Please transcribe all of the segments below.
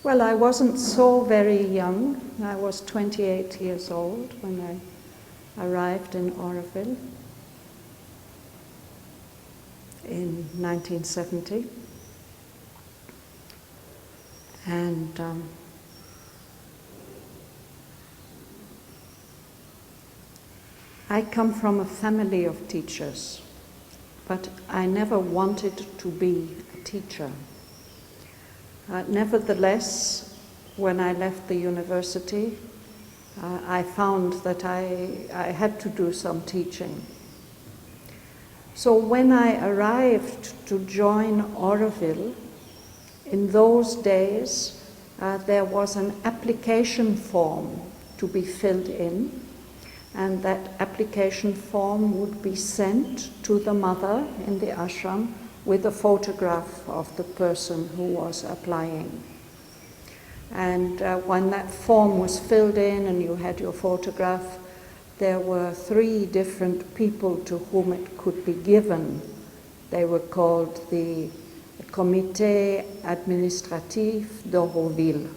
Well, I wasn't so very young. I was 28 years old when I arrived in Auroville in 1970. And I come from a family of teachers, but I never wanted to be a teacher. Nevertheless, when I left the university, I found that I had to do some teaching. So when I arrived to join Auroville, in those days there was an application form to be filled in, and that application form would be sent to the mother in the ashram with a photograph of the person who was applying. And when that form was filled in and you had your photograph, there were 3 different people to whom it could be given. They were called the Comité Administratif d'Auroville.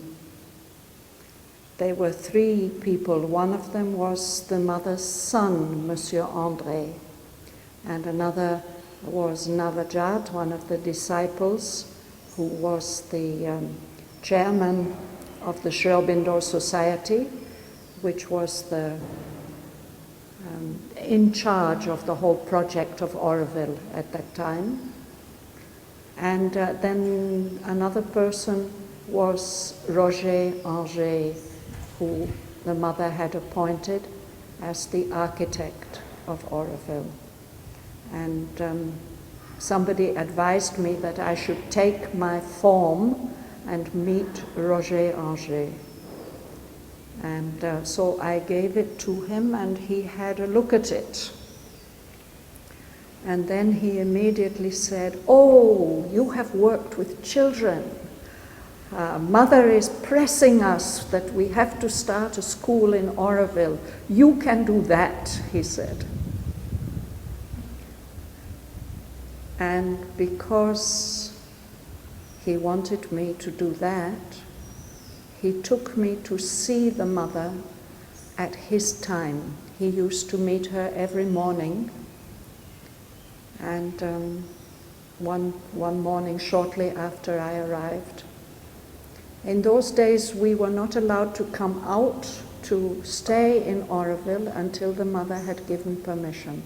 They were 3 people. One of them was the mother's son, Monsieur André, and another was Navajat, one of the disciples, who was the chairman of the Sri Aurobindo Society, which was the in charge of the whole project of Auroville at that time. And then another person was Roger Anger, who the mother had appointed as the architect of Auroville. And somebody advised me that I should take my form and meet Roger Anger. And so I gave it to him, and he had a look at it. And then he immediately said, "Oh, you have worked with children. Mother is pressing us that we have to start a school in Auroville. You can do that," he said. And because he wanted me to do that, he took me to see the mother at his time. He used to meet her every morning. And one morning shortly after I arrived, in those days we were not allowed to come out to stay in Auroville until the mother had given permission.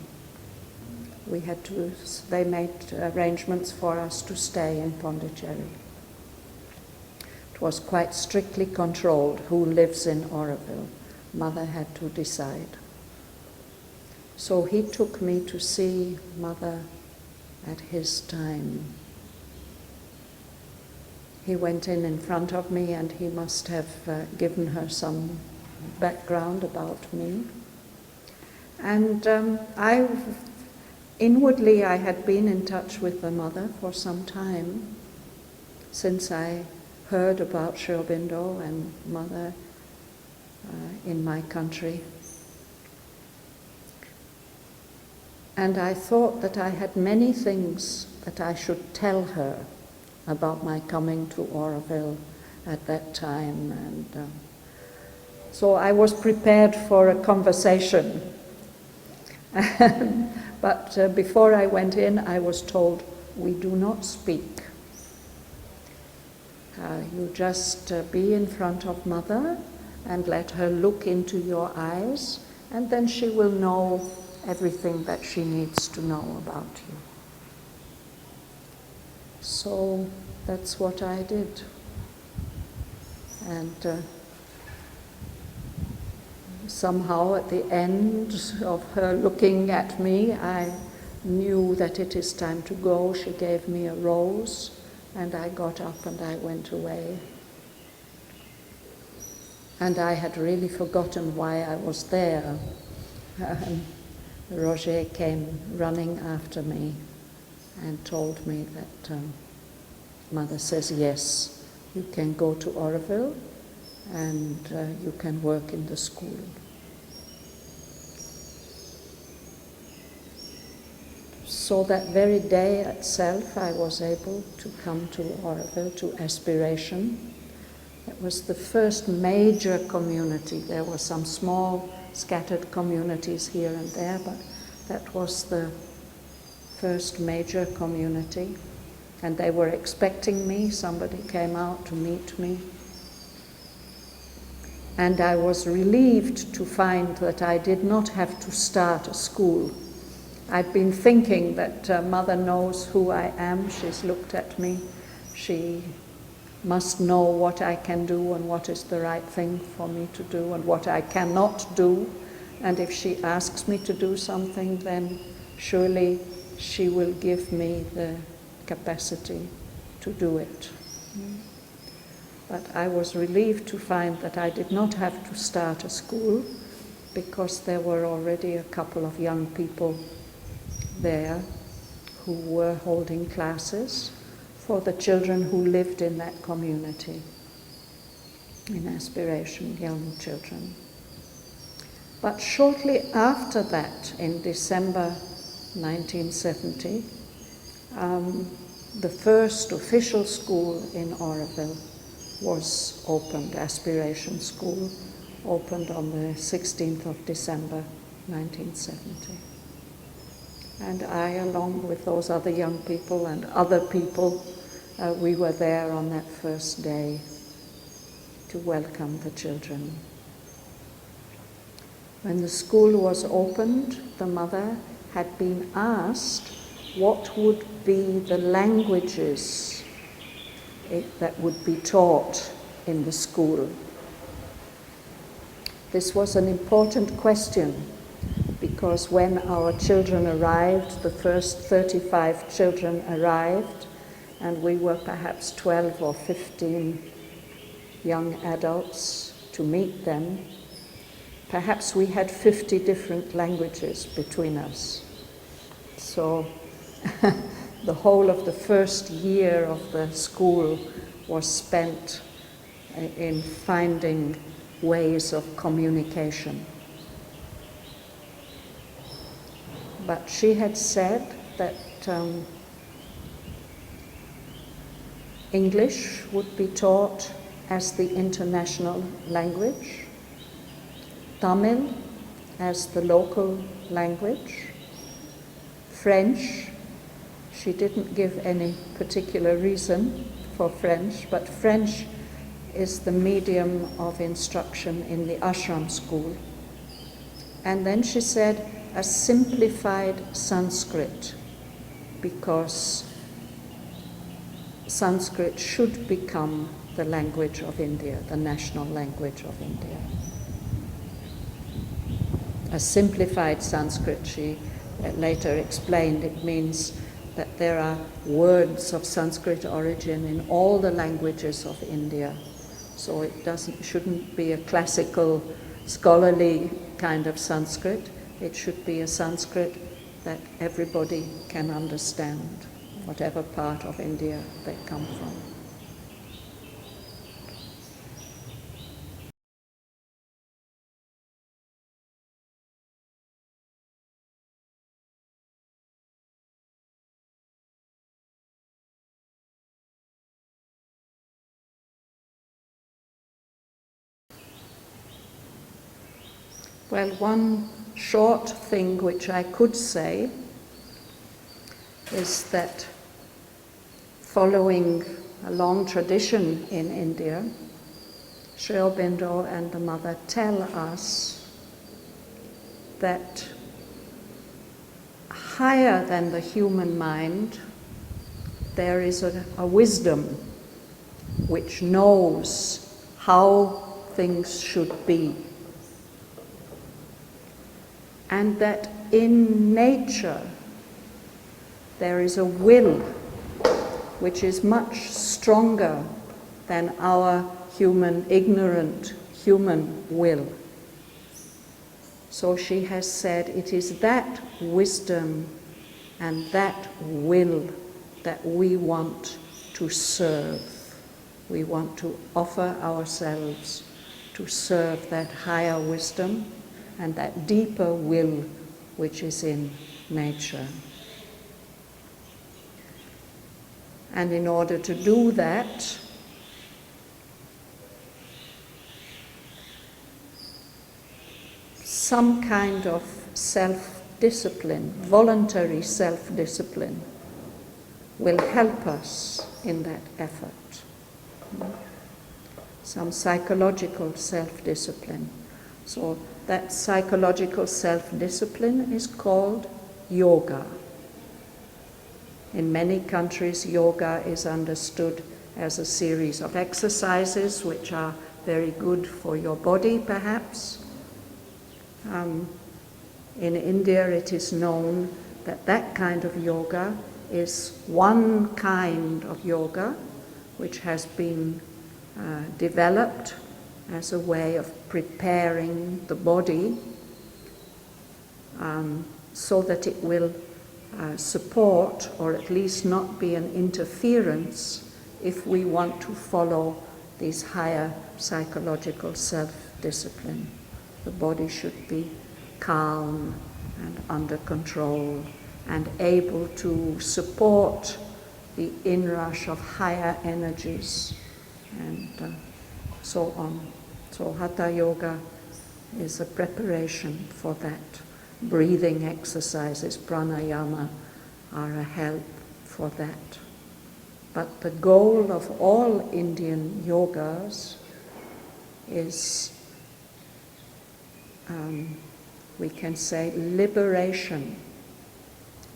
They made arrangements for us to stay in Pondicherry. It was quite strictly controlled who lives in Auroville. Mother had to decide. So he took me to see Mother at his time. He went in front of me, and he must have given her some background about me. And inwardly I had been in touch with the mother for some time, since I heard about Sri Aurobindo and Mother in my country. And I thought that I had many things that I should tell her about my coming to Auroville at that time. And so I was prepared for a conversation. But before I went in, I was told, "We do not speak. You just be in front of Mother and let her look into your eyes, and then she will know everything that she needs to know about you." So that's what I did. And somehow at the end of her looking at me, I knew that it is time to go. She gave me a rose, and I got up and I went away. And I had really forgotten why I was there. Roger came running after me and told me that Mother says, yes, you can go to Auroville and you can work in the school. So that very day itself I was able to come to Auroville, to Aspiration, It was the first major community. There were some small scattered communities here and there, but that was the first major community. And they were expecting me. Somebody came out to meet me. And I was relieved to find that I did not have to start a school. I'd been thinking that Mother knows who I am. She's looked at me. She must know what I can do and what is the right thing for me to do and what I cannot do. And if she asks me to do something, then surely she will give me the capacity to do it. But I was relieved to find that I did not have to start a school, because there were already a couple of young people there who were holding classes for the children who lived in that community, in aspiration, young children. But shortly after that, in December 1970, the first official school in Auroville was opened, Aspiration School, opened on the 16th of December 1970. And I, along with those other young people and other people, we were there on that first day to welcome the children. When the school was opened, the mother had been asked what would be the languages that would be taught in the school. This was an important question, because when our children arrived, the first 35 children arrived, and we were perhaps 12 or 15 young adults to meet them, perhaps we had 50 different languages between us. So the whole of the first year of the school was spent in finding ways of communication. But she had said that English would be taught as the international language, Tamil as the local language, French. She didn't give any particular reason for French, but French is the medium of instruction in the ashram school. And then she said a simplified Sanskrit, because Sanskrit should become the language of India, the national language of India. A simplified Sanskrit, she later explained, it means that there are words of Sanskrit origin in all the languages of India. So it shouldn't be a classical, scholarly kind of Sanskrit. It should be a Sanskrit that everybody can understand, whatever part of India they come from. Well, one short thing which I could say is that, following a long tradition in India, Sri Aurobindo and the Mother tell us that higher than the human mind, there is a wisdom which knows how things should be. And that in nature there is a will which is much stronger than our ignorant human will. So she has said it is that wisdom and that will that we want to serve. We want to offer ourselves to serve that higher wisdom and that deeper will which is in nature. And in order to do that, some kind of self-discipline, voluntary self-discipline, will help us in that effort. Some psychological self-discipline. So that psychological self-discipline is called yoga. In many countries, yoga is understood as a series of exercises which are very good for your body, perhaps. In India, it is known that that kind of yoga is one kind of yoga which has been developed as a way of preparing the body so that it will support, or at least not be an interference, if we want to follow these higher psychological self-discipline. The body should be calm and under control and able to support the inrush of higher energies and so on. So Hatha Yoga is a preparation for that. Breathing exercises, pranayama, are a help for that. But the goal of all Indian yogas is, we can say, liberation.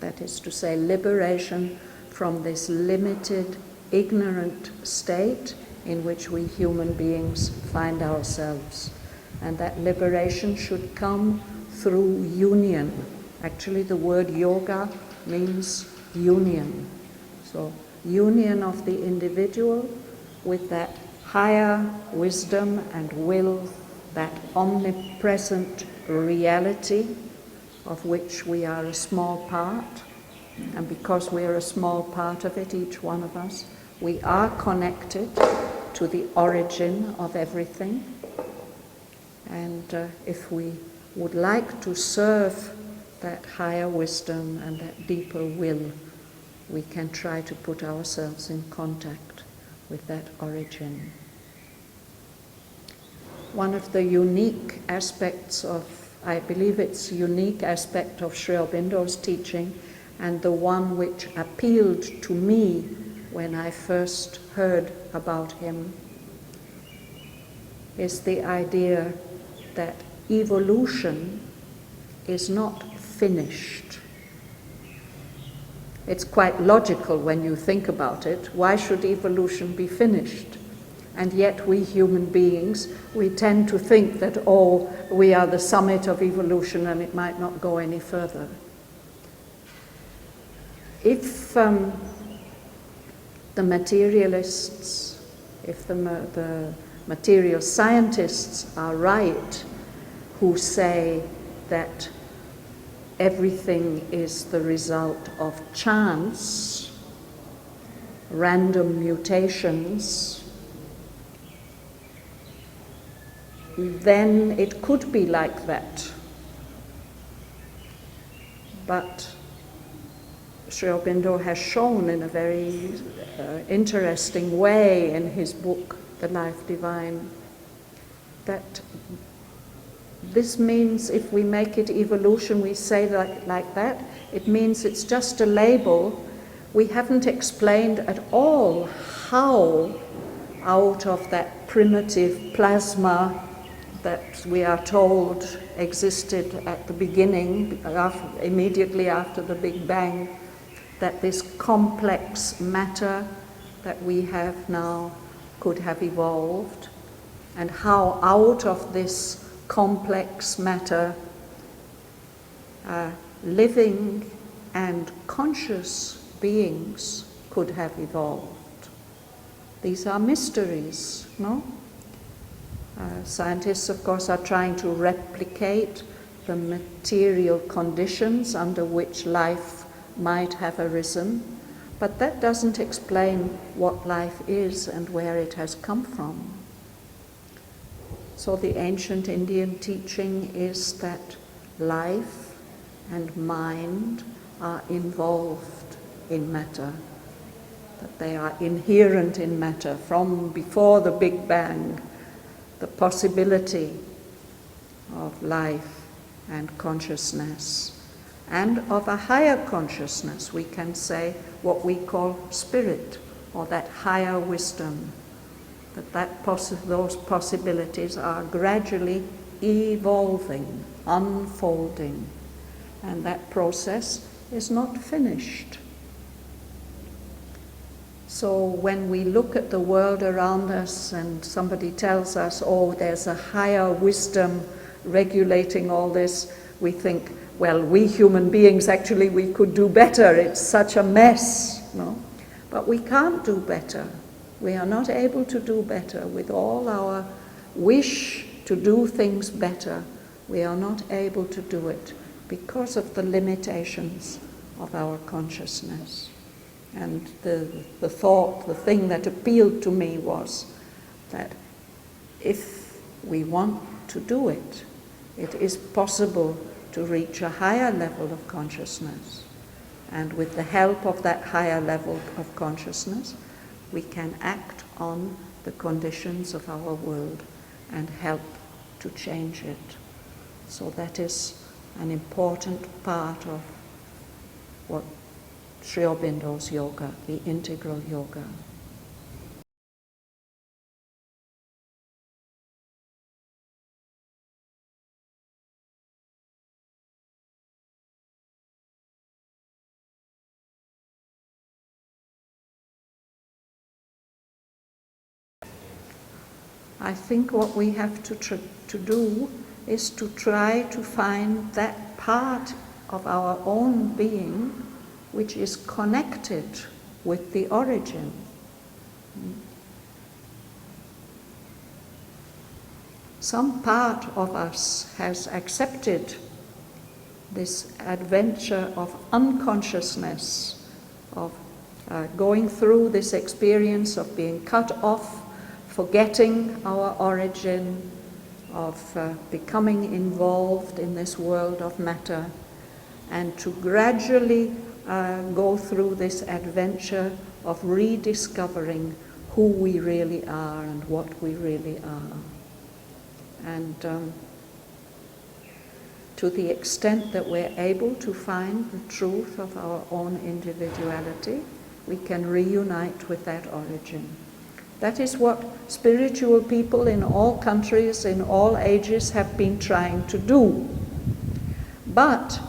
That is to say, liberation from this limited, ignorant state in which we human beings find ourselves. And that liberation should come through union. Actually, the word yoga means union. So, union of the individual with that higher wisdom and will, that omnipresent reality of which we are a small part. And because we are a small part of it, each one of us, we are connected to the origin of everything. And if we would like to serve that higher wisdom and that deeper will, we can try to put ourselves in contact with that origin. One of the unique aspects of, I believe it's a unique aspect of Sri Aurobindo's teaching, and the one which appealed to me when I first heard about him, is the idea that evolution is not finished. It's quite logical when you think about it. Why should evolution be finished? And yet we human beings, we tend to think that, oh, we are the summit of evolution and it might not go any further. If the materialists, if the material scientists are right, who say that everything is the result of chance, random mutations, then it could be like that. But Sri Aurobindo has shown in a very interesting way in his book, The Life Divine, that this means if we make it evolution, we say like that, it means it's just a label. We haven't explained at all how out of that primitive plasma that we are told existed at the beginning, immediately after the Big Bang, that this complex matter that we have now could have evolved, and how out of this complex matter living and conscious beings could have evolved. These are mysteries, no? Scientists, of course, are trying to replicate the material conditions under which life might have arisen, but that doesn't explain what life is and where it has come from. So the ancient Indian teaching is that life and mind are involved in matter, that they are inherent in matter from before the Big Bang. The possibility of life and consciousness. And of a higher consciousness, we can say what we call spirit, or that higher wisdom, those possibilities are gradually evolving, unfolding, and that process is not finished. So when we look at the world around us and somebody tells us, oh, there's a higher wisdom regulating all this, we think, well, we human beings, actually, we could do better. It's such a mess, no? But we can't do better. We are not able to do better. With all our wish to do things better, we are not able to do it because of the limitations of our consciousness. And the thing that appealed to me was that if we want to do it, it is possible to reach a higher level of consciousness. And with the help of that higher level of consciousness, we can act on the conditions of our world and help to change it. So that is an important part of what Sri Aurobindo's yoga, the integral yoga. I think what we have to do is to try to find that part of our own being which is connected with the origin. Some part of us has accepted this adventure of unconsciousness, of going through this experience of being cut off, forgetting our origin, of becoming involved in this world of matter, and to gradually go through this adventure of rediscovering who we really are and what we really are. And to the extent that we're able to find the truth of our own individuality, we can reunite with that origin. That is what spiritual people in all countries, in all ages, have been trying to do. But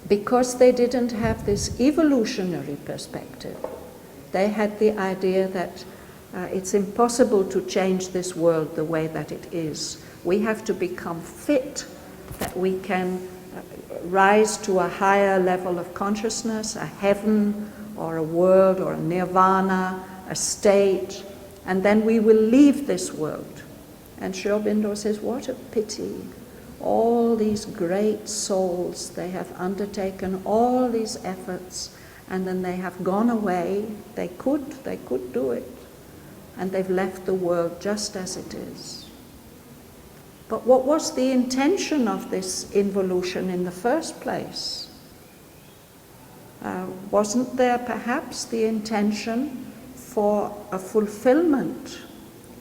because they didn't have this evolutionary perspective, they had the idea that it's impossible to change this world the way that it is. We have to become fit, that we can rise to a higher level of consciousness, a heaven or a world or a nirvana, a state, and then we will leave this world. And Sri Aurobindo says, what a pity. All these great souls, they have undertaken all these efforts, and then they have gone away. They could do it. And they've left the world just as it is. But what was the intention of this involution in the first place? Wasn't there perhaps the intention for a fulfillment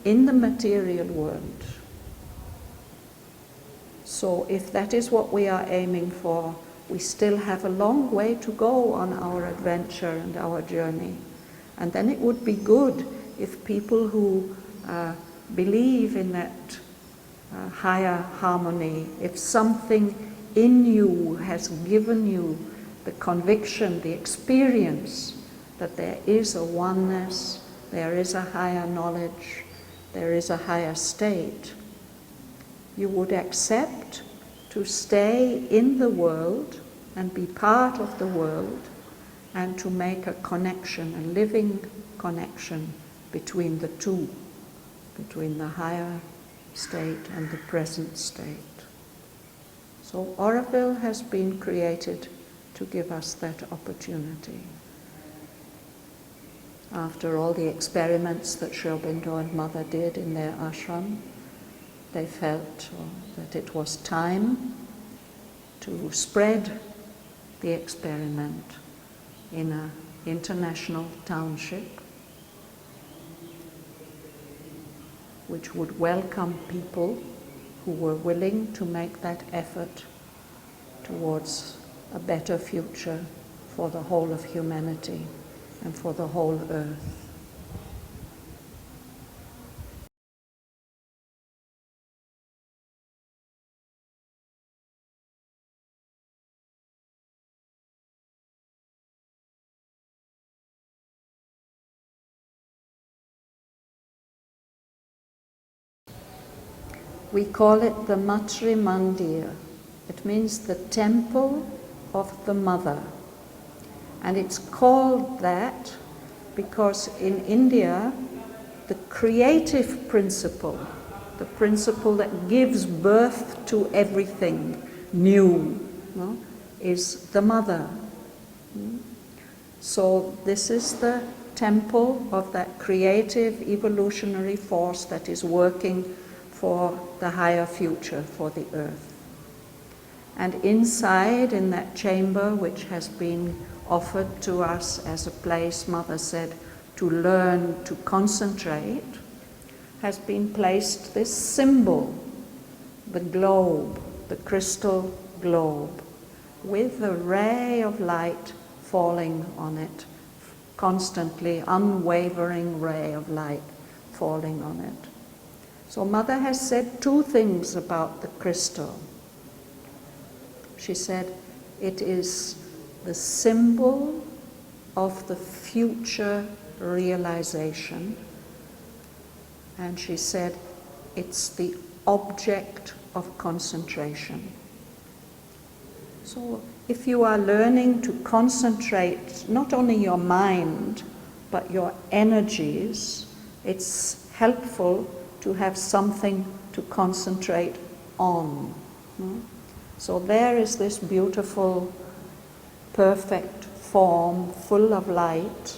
in the material world? So if that is what we are aiming for, we still have a long way to go on our adventure and our journey. And then it would be good if people who believe in that higher harmony, if something in you has given you the conviction, the experience that there is a oneness, there is a higher knowledge, there is a higher state, you would accept to stay in the world and be part of the world and to make a connection, a living connection between the two, between the higher state and the present state. So Auroville has been created to give us that opportunity. After all the experiments that Sri Aurobindo and Mother did in their ashram, they felt that it was time to spread the experiment in an international township which would welcome people who were willing to make that effort towards a better future for the whole of humanity and for the whole earth. We call it the Matrimandir. It means the temple of the mother. And it's called that because in India, the creative principle, the principle that gives birth to everything new, no, is the mother. So this is the temple of that creative evolutionary force that is working for the higher future, for the earth. And inside, in that chamber, which has been offered to us as a place, Mother said, to learn to concentrate, has been placed this symbol, the globe, the crystal globe, with a ray of light falling on it, constantly, unwavering ray of light falling on it. So Mother has said two things about the crystal. She said it is the symbol of the future realization, and she said it's the object of concentration. So if you are learning to concentrate not only your mind but your energies, it's helpful to have something to concentrate on. So there is this beautiful, perfect form, full of light,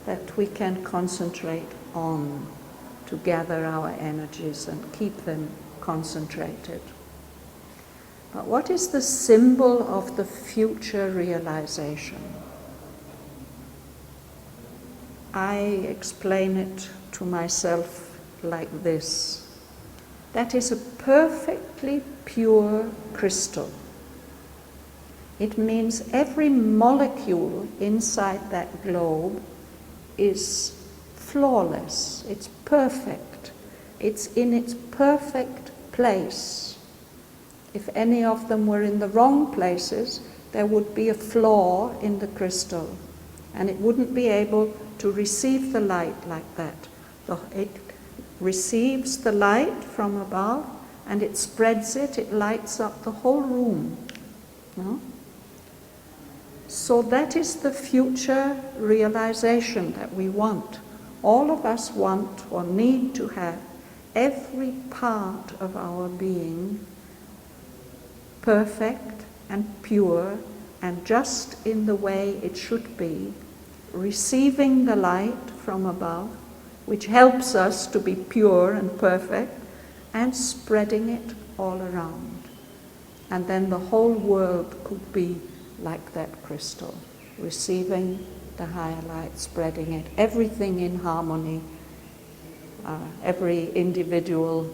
that we can concentrate on to gather our energies and keep them concentrated. But what is the symbol of the future realization? I explain it to myself like this. That is a perfectly pure crystal. It means every molecule inside that globe is flawless, it's perfect, it's in its perfect place. If any of them were in the wrong places, there would be a flaw in the crystal, and it wouldn't be able to receive the light like that. It receives the light from above and it spreads it, it lights up the whole room. No? So that is the future realization that we want. All of us want or need to have every part of our being perfect and pure and just in the way it should be, receiving the light from above, which helps us to be pure and perfect, and spreading it all around. And then the whole world could be like that crystal, receiving the higher light, spreading it, everything in harmony, every individual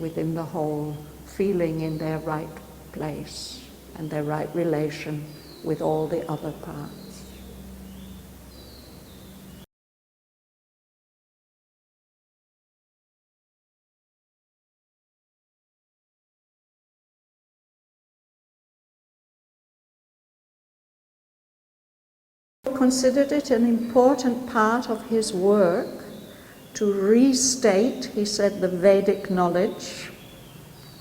within the whole feeling in their right place and their right relation with all the other parts. Considered it an important part of his work to restate, he said, the Vedic knowledge,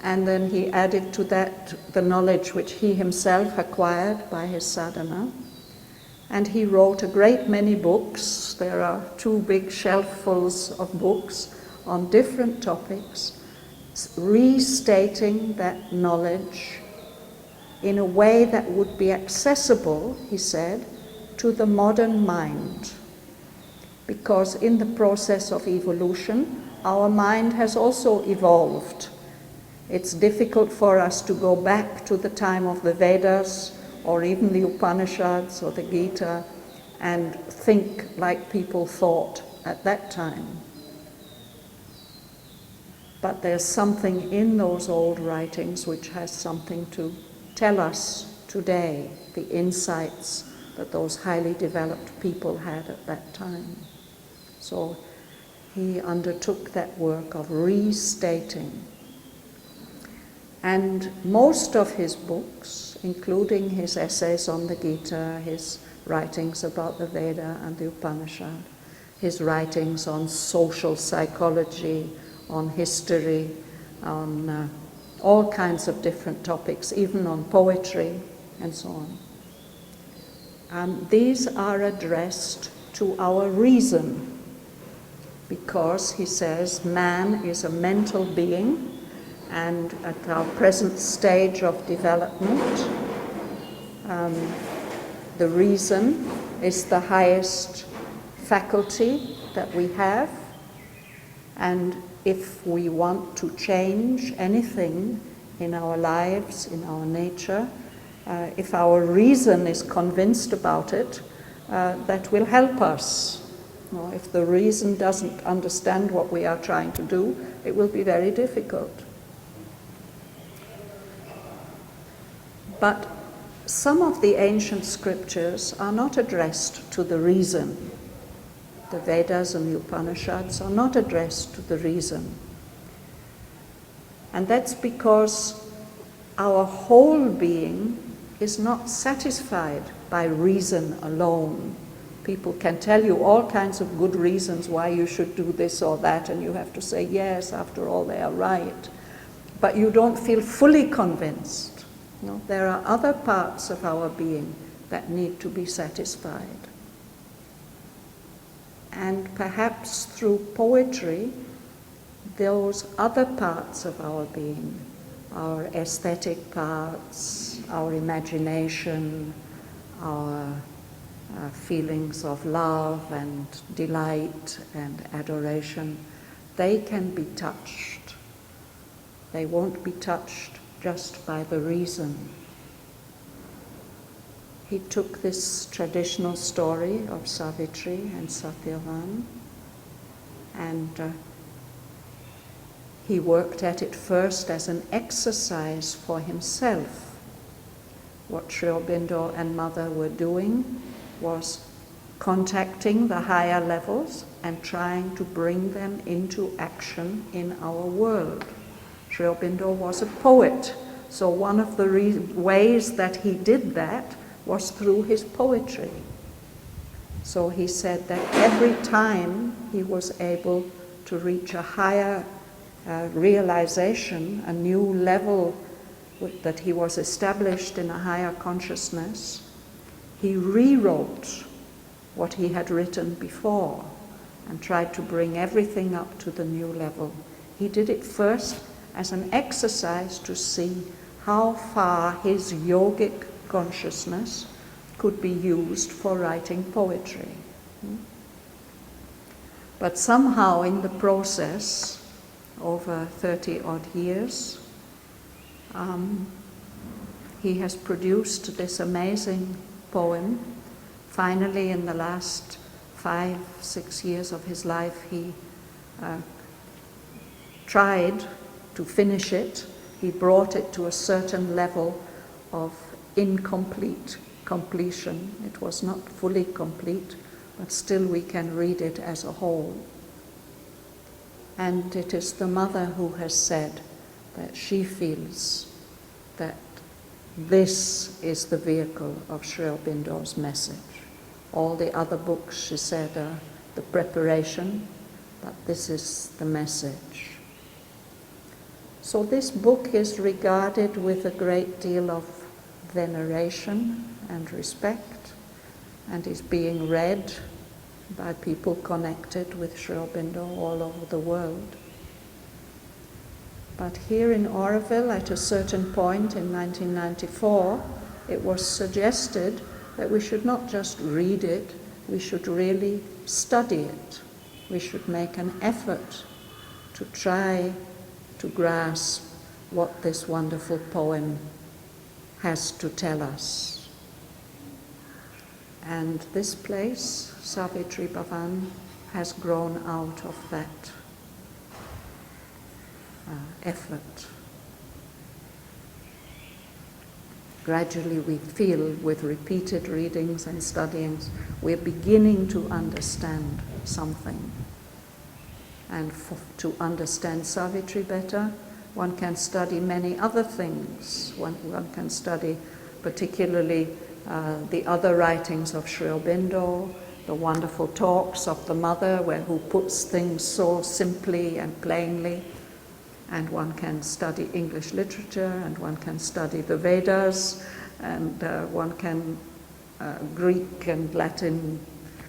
and then he added to that the knowledge which he himself acquired by his sadhana. And he wrote a great many books. There are 2 big shelffuls of books on different topics, restating that knowledge in a way that would be accessible, he said, to the modern mind. Because in the process of evolution, our mind has also evolved. It's difficult for us to go back to the time of the Vedas or even the Upanishads or the Gita and think like people thought at that time. but there's something in those old writings which has something to tell us today, the insights that those highly developed people had at that time. So he undertook that work of restating. And most of his books, including his essays on the Gita, his writings about the Veda and the Upanishad, his writings on social psychology, on history, on all kinds of different topics, even on poetry and so on. These are addressed to our reason, because he says man is a mental being, and at our present stage of development, the reason is the highest faculty that we have, and if we want to change anything in our lives, in our nature, if our reason is convinced about it, that will help us. If the reason doesn't understand what we are trying to do, it will be very difficult. But some of the ancient scriptures are not addressed to the reason. The Vedas and the Upanishads are not addressed to the reason. And that's because our whole being is not satisfied by reason alone. People can tell you all kinds of good reasons why you should do this or that, and you have to say, yes, after all, they are right. But you don't feel fully convinced. No, there are other parts of our being that need to be satisfied. And perhaps through poetry, those other parts of our being, our aesthetic parts, our imagination, our feelings of love and delight and adoration, they can be touched. They won't be touched just by the reason. He took this traditional story of Savitri and Shraddhavan, and he worked at it first as an exercise for himself. What Sri Aurobindo and Mother were doing was contacting the higher levels and trying to bring them into action in our world. Sri Aurobindo was a poet, so one of the ways that he did that was through his poetry. So he said that every time he was able to reach a higher realization, a new level that he was established in a higher consciousness, he rewrote what he had written before and tried to bring everything up to the new level. He did it first as an exercise to see how far his yogic consciousness could be used for writing poetry. But somehow in the process, over 30-odd years, he has produced this amazing poem. Finally, in the last 5-6 years of his life, he tried to finish it. He brought it to a certain level of incomplete completion. It was not fully complete, but still we can read it as a whole. And it is the Mother who has said that she feels that this is the vehicle of Sri Aurobindo's message. All the other books, she said, are the preparation, but this is the message. So this book is regarded with a great deal of veneration and respect, and is being read by people connected with Sri Aurobindo all over the world. But here in Auroville, at a certain point in 1994, it was suggested that we should not just read it, we should really study it. We should make an effort to try to grasp what this wonderful poem has to tell us. And this place, Savitri Bhavan, has grown out of that. effort. Gradually we feel, with repeated readings and studyings, we're beginning to understand something. And to understand Savitri better, one can study many other things. One can study particularly the other writings of Sri Aurobindo, the wonderful talks of the mother, who puts things so simply and plainly. And one can study English literature, and one can study the Vedas, and one can Greek and Latin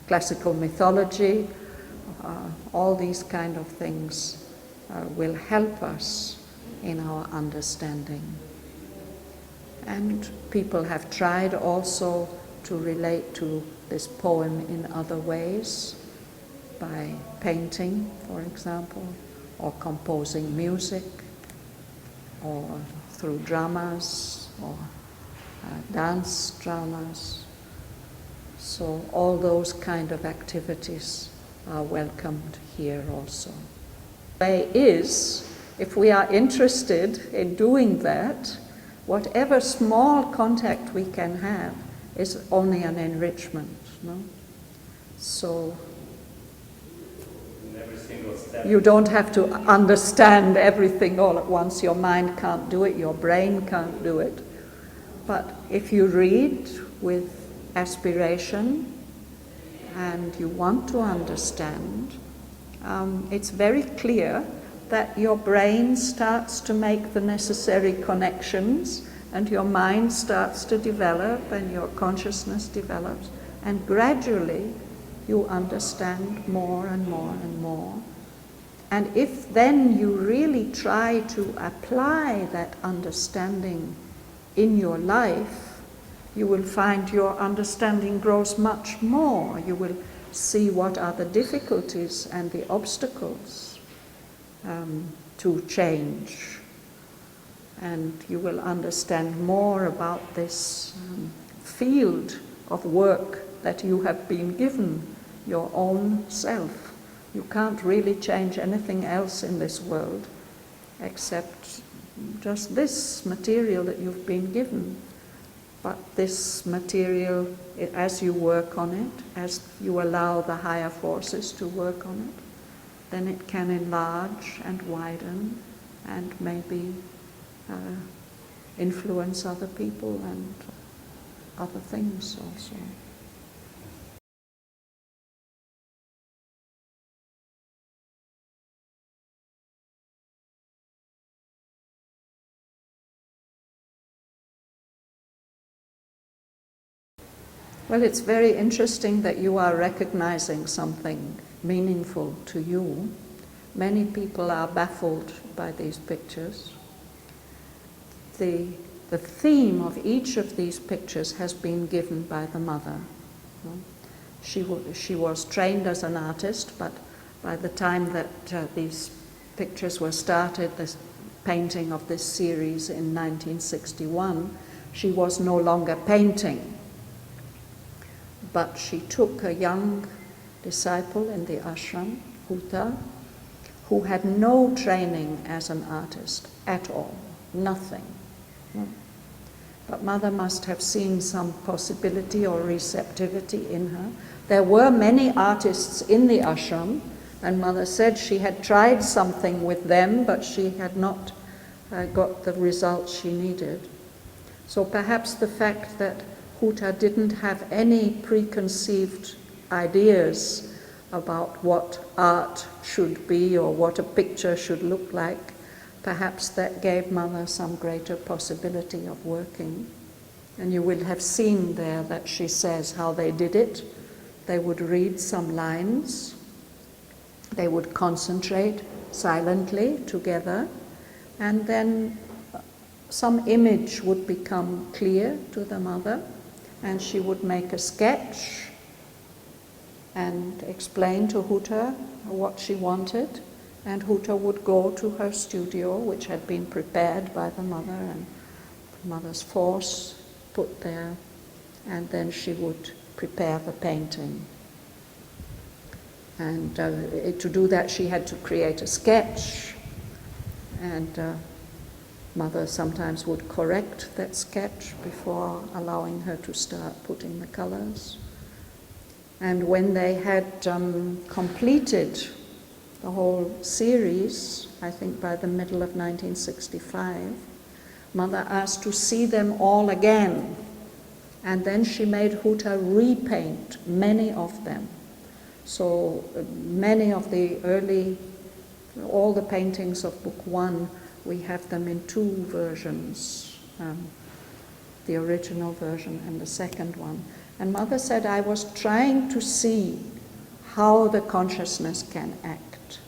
classical mythology. All these kind of things will help us in our understanding. And people have tried also to relate to this poem in other ways, by painting, for example, or composing music, or through dramas, or dance dramas. So all those kind of activities are welcomed here also. The way is, if we are interested in doing that, whatever small contact we can have is only an enrichment, no? So you don't have to understand everything all at once. Your mind can't do it, your brain can't do it. But if you read with aspiration and you want to understand, it's very clear that your brain starts to make the necessary connections, and your mind starts to develop, and your consciousness develops, and gradually you understand more and more and more. And if then you really try to apply that understanding in your life, you will find your understanding grows much more. You will see what are the difficulties and the obstacles to change. And you will understand more about this field of work that you have been given, your own self. You can't really change anything else in this world except just this material that you've been given. But this material, as you work on it, as you allow the higher forces to work on it, then it can enlarge and widen and maybe influence other people and other things also. Well, it's very interesting that you are recognizing something meaningful to you. Many people are baffled by these pictures. The theme of each of these pictures has been given by the mother. She was trained as an artist, but by the time that these pictures were started, the painting of this series in 1961, she was no longer painting. But she took a young disciple in the ashram, Huta, who had no training as an artist at all, nothing. But Mother must have seen some possibility or receptivity in her. There were many artists in the ashram, and Mother said she had tried something with them, but she had not got the results she needed. So perhaps the fact that Huta didn't have any preconceived ideas about what art should be or what a picture should look like, perhaps that gave Mother some greater possibility of working. And you will have seen there that she says how they did it. They would read some lines, they would concentrate silently together, and then some image would become clear to the Mother, and she would make a sketch and explain to Huta what she wanted, and Huta would go to her studio, which had been prepared by the Mother and the Mother's force put there, and then she would prepare the painting. And to do that she had to create a sketch, and Mother sometimes would correct that sketch before allowing her to start putting the colors. And when they had completed the whole series, I think by the middle of 1965, Mother asked to see them all again. And then she made Huta repaint many of them. So many of the all the paintings of Book 1, we have them in two versions, the original version and the second one. And Mother said, I was trying to see how the consciousness can act.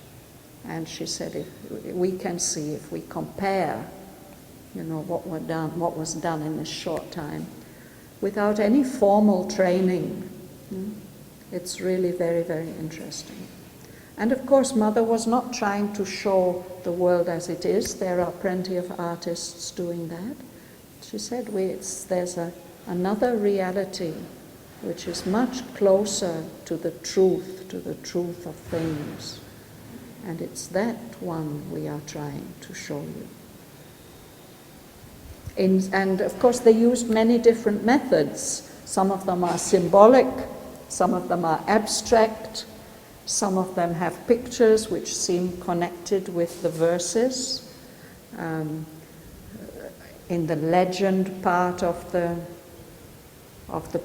And she said, if we can see, if we compare, what was done in this short time, without any formal training. It's really very, very interesting. And of course, Mother was not trying to show the world as it is. There are plenty of artists doing that. She said, there's another reality which is much closer to the truth of things. And it's that one we are trying to show you. And of course, they used many different methods. Some of them are symbolic, some of them are abstract, some of them have pictures which seem connected with the verses. In the legend part of the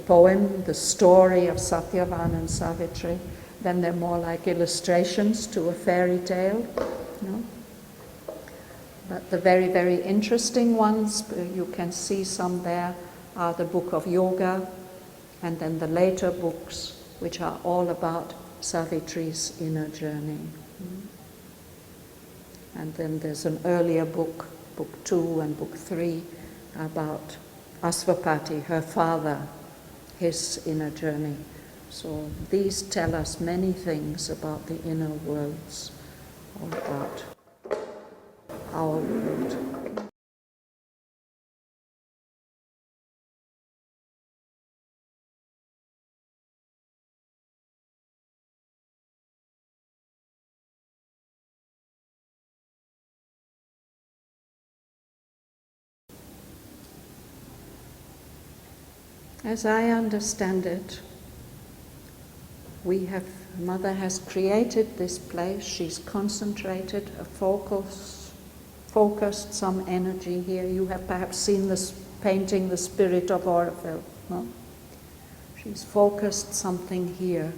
poem, the story of Shraddhavan and Savitri, then they're more like illustrations to a fairy tale. But the very, very interesting ones, you can see some there, are the Book of Yoga, and then the later books, which are all about Savitri's inner journey. And then there's an earlier book, Book 2 and Book 3, about Asvapati, her father, his inner journey. So these tell us many things about the inner worlds, or about our world. As I understand it, Mother has created this place. She's concentrated, focused some energy here. You have perhaps seen this painting, The Spirit of Auroville, no? She's focused something here.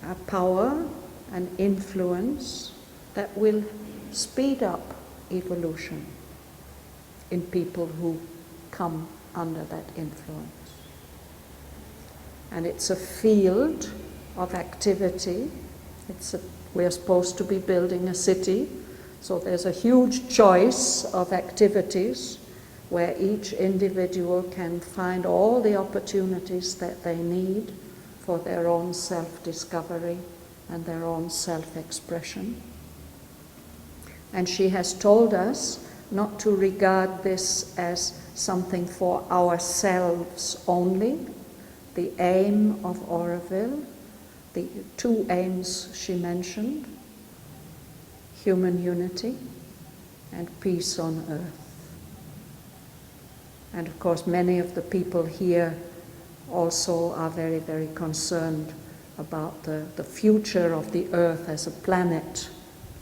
A power, an influence that will speed up evolution in people who come under that influence. And it's a field of activity. We're supposed to be building a city, so there's a huge choice of activities where each individual can find all the opportunities that they need for their own self-discovery and their own self-expression. And she has told us not to regard this as something for ourselves only. The aim of Auroville, the two aims she mentioned, human unity and peace on earth. And of course, many of the people here also are very, very concerned about the future of the earth as a planet.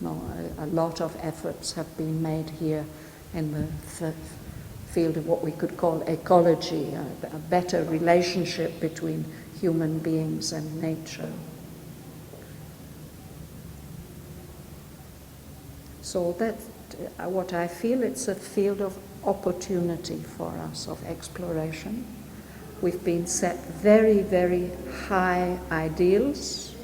A lot of efforts have been made here in the field of what we could call ecology, a better relationship between human beings and nature. So that's what I feel. It's a field of opportunity for us, of exploration. We've been set very, very high ideals.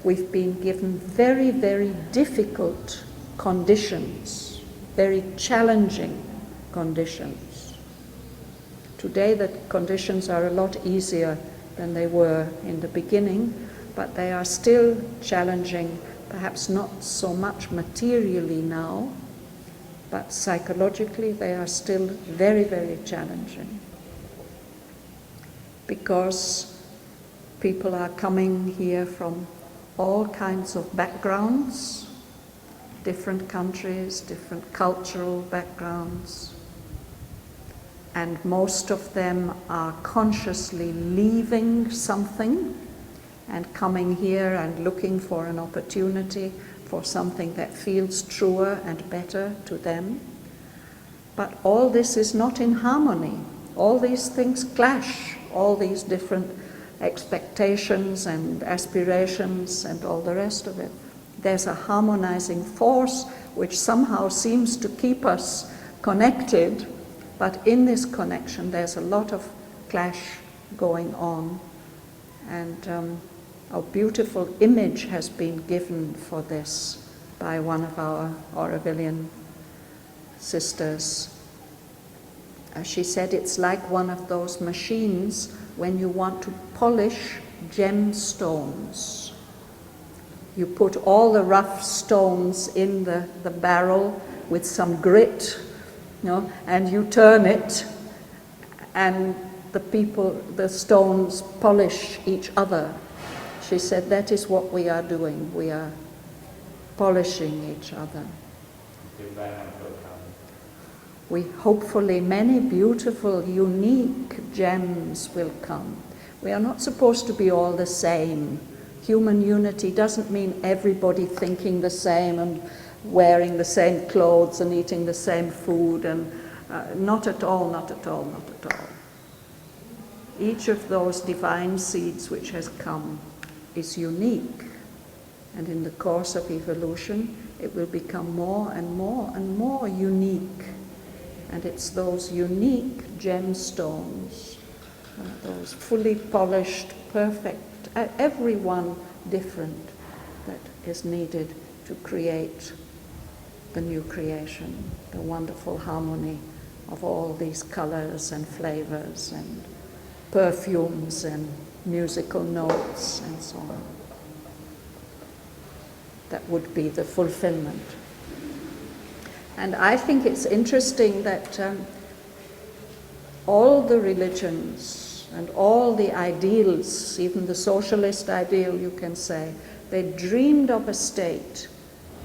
We've been given very, very difficult conditions, very challenging conditions. Today the conditions are a lot easier than they were in the beginning, but they are still challenging, perhaps not so much materially now, but psychologically they are still very, very challenging. Because people are coming here from all kinds of backgrounds, different countries, different cultural backgrounds, and most of them are consciously leaving something and coming here and looking for an opportunity for something that feels truer and better to them. But all this is not in harmony. All these things clash, all these different expectations and aspirations and all the rest of it. There's a harmonizing force which somehow seems to keep us connected, but in this connection there's a lot of clash going on. And a beautiful image has been given for this by one of our Aurovillian sisters. She said it's like one of those machines when you want to polish gemstones. You put all the rough stones in the barrel with some grit, and you turn it, and the stones polish each other. She said that is what we are doing. We are polishing each other. We hopefully many beautiful, unique gems will come. We are not supposed to be all the same. Human unity doesn't mean everybody thinking the same and wearing the same clothes and eating the same food, and not at all, not at all, not at all. Each of those divine seeds which has come is unique, and in the course of evolution it will become more and more and more unique. And it's those unique gemstones, those fully polished, perfect, every one different, that is needed to create the new creation, the wonderful harmony of all these colors and flavors and perfumes and musical notes and so on. That would be the fulfillment. And I think it's interesting that all the religions and all the ideals, even the socialist ideal, you can say, they dreamed of a state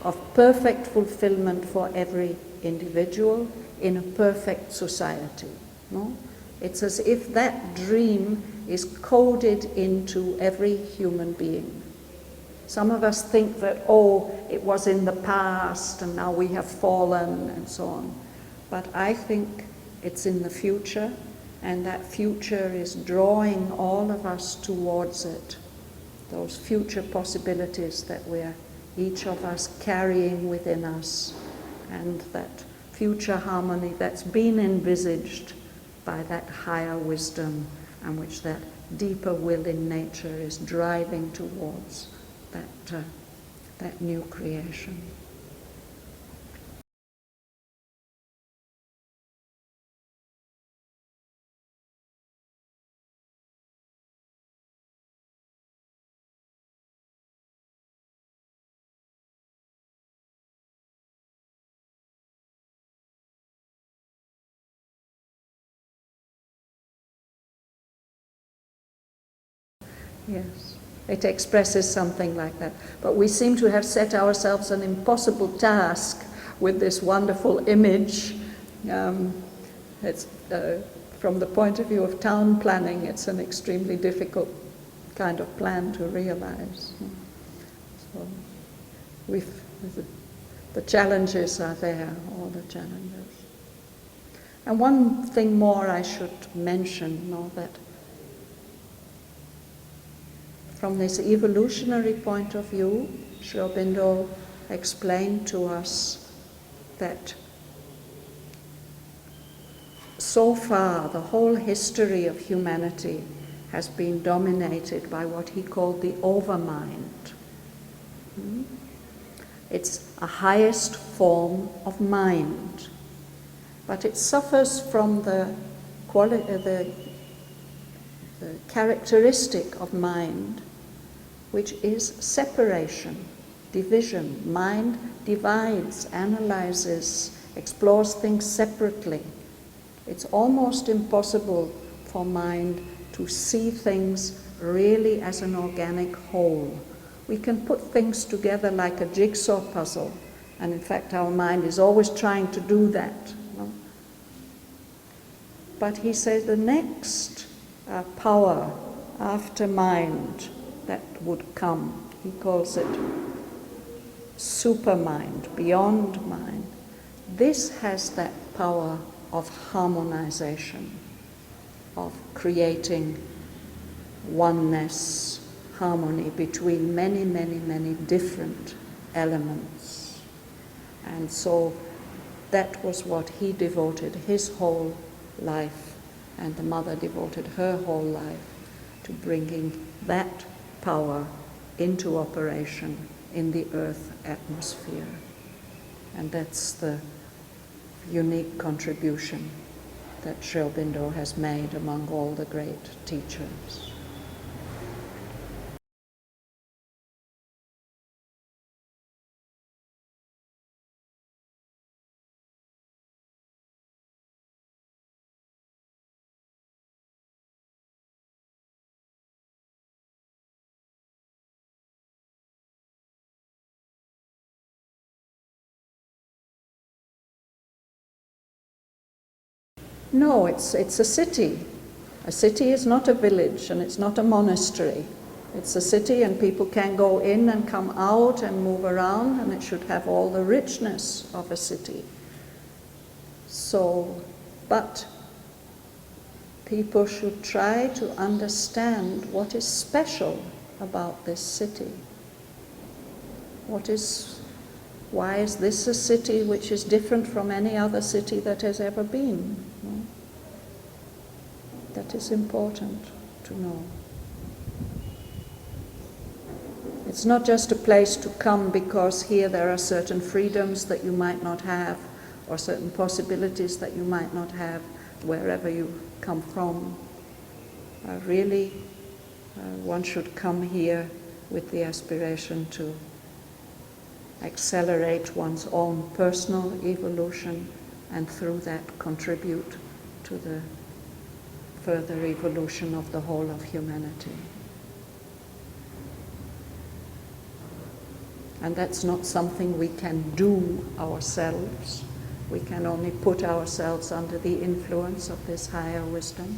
of perfect fulfillment for every individual in a perfect society. No? It's as if that dream is coded into every human being. Some of us think that, it was in the past and now we have fallen and so on. But I think it's in the future, and that future is drawing all of us towards it. Those future possibilities that we're each of us carrying within us, and that future harmony that's been envisaged by that higher wisdom, and which that deeper will in nature is driving towards. That new creation. Yes. It expresses something like that. But we seem to have set ourselves an impossible task with this wonderful image. It's, from the point of view of town planning, it's an extremely difficult kind of plan to realize. So the challenges are there, all the challenges. And one thing more I should mention, that from this evolutionary point of view, Sri Aurobindo explained to us that so far the whole history of humanity has been dominated by what he called the overmind. It's a highest form of mind, but it suffers from the characteristic of mind, which is separation, division. Mind divides, analyzes, explores things separately. It's almost impossible for mind to see things really as an organic whole. We can put things together like a jigsaw puzzle, And in fact, our mind is always trying to do that. But he says the next power after mind that would come, he calls it supermind, beyond mind. This has that power of harmonization, of creating oneness, harmony between many, many, many different elements. And so that was what he devoted his whole life, and the mother devoted her whole life to bringing that power into operation in the earth atmosphere. And that's the unique contribution that Sri Aurobindo has made among all the great teachers. No, it's a city. A city is not a village, and it's not a monastery. It's a city, and people can go in and come out and move around, and it should have all the richness of a city. So, but people should try to understand what is special about this city. Why is this a city which is different from any other city that has ever been? That is important to know. It's not just a place to come because here there are certain freedoms that you might not have, or certain possibilities that you might not have wherever you come from. Really, one should come here with the aspiration to accelerate one's own personal evolution, and through that contribute to the further evolution of the whole of humanity. And that's not something we can do ourselves. We can only put ourselves under the influence of this higher wisdom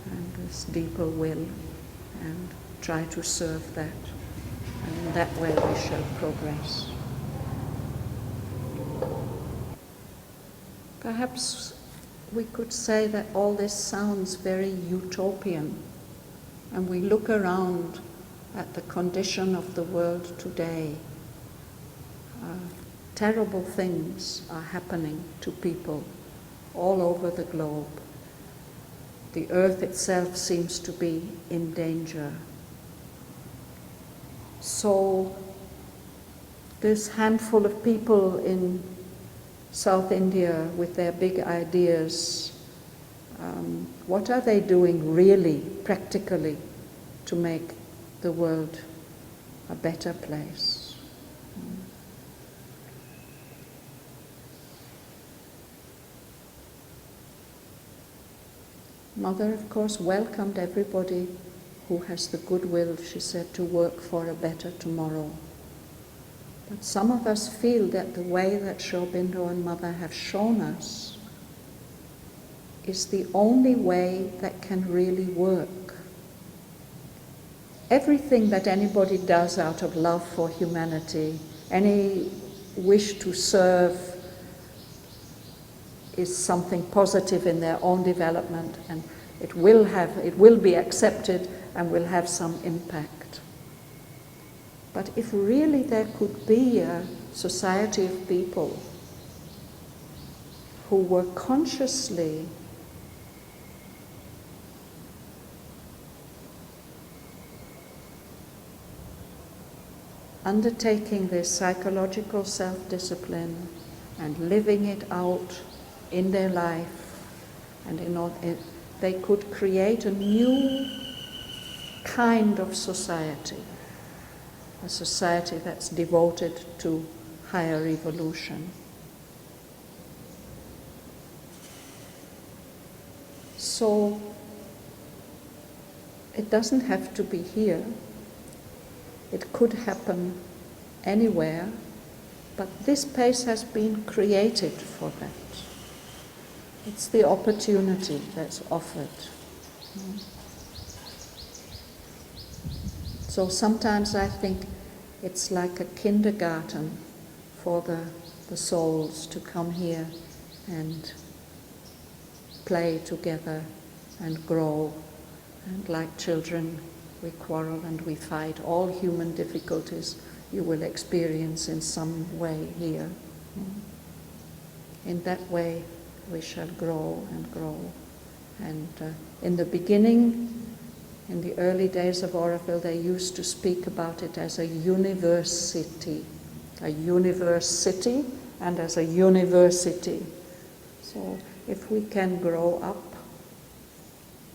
and this deeper will, and try to serve that. And in that way we shall progress. Perhaps we could say that all this sounds very utopian, and we look around at the condition of the world today. Terrible things are happening to people all over the globe. The earth itself seems to be in danger. So this handful of people in South India with their big ideas, what are they doing really, practically, to make the world a better place? Mother, of course, welcomed everybody who has the goodwill, she said, to work for a better tomorrow. But some of us feel that the way that Sri Aurobindo and Mother have shown us is the only way that can really work. Everything that anybody does out of love for humanity, any wish to serve, is something positive in their own development, and it will be accepted and will have some impact. But if really there could be a society of people who were consciously undertaking this psychological self-discipline and living it out in their life, and they could create a new kind of society, a society that's devoted to higher evolution. So it doesn't have to be here. It could happen anywhere, But this place has been created for that. It's the opportunity that's offered. So sometimes I think it's like a kindergarten for the souls to come here and play together and grow. And like children, we quarrel and we fight. All human difficulties you will experience in some way here. In that way, we shall grow and grow. And in the beginning, in the early days of Auroville, they used to speak about it as a university and as a university. So if we can grow up,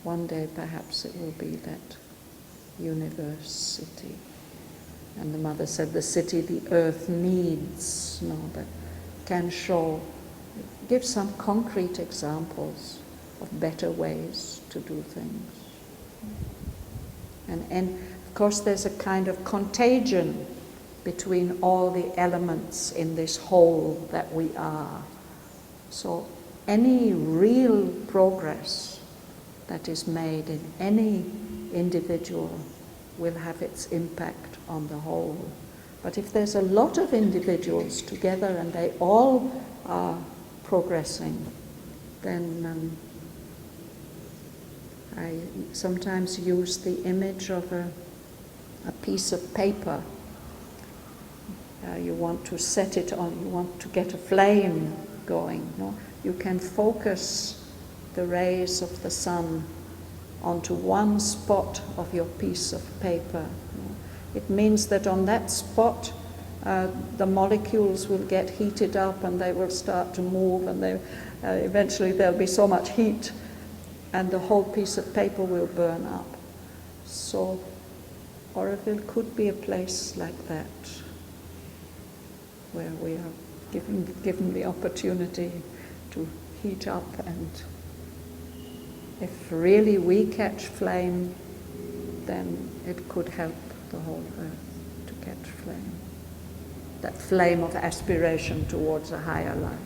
one day perhaps it will be that university. And the mother said the city the earth needs, that can show, give some concrete examples of better ways to do things. And of course there's a kind of contagion between all the elements in this whole that we are. So any real progress that is made in any individual will have its impact on the whole. But if there's a lot of individuals together and they all are progressing, then I sometimes use the image of a piece of paper. You want to set it on, you want to get a flame going. You can focus the rays of the sun onto one spot of your piece of paper. It means that on that spot the molecules will get heated up and they will start to move, and eventually there'll be so much heat and the whole piece of paper will burn up. So Auroville could be a place like that, where we are given the opportunity to heat up, and if really we catch flame, then it could help the whole earth to catch flame. That flame of aspiration towards a higher life.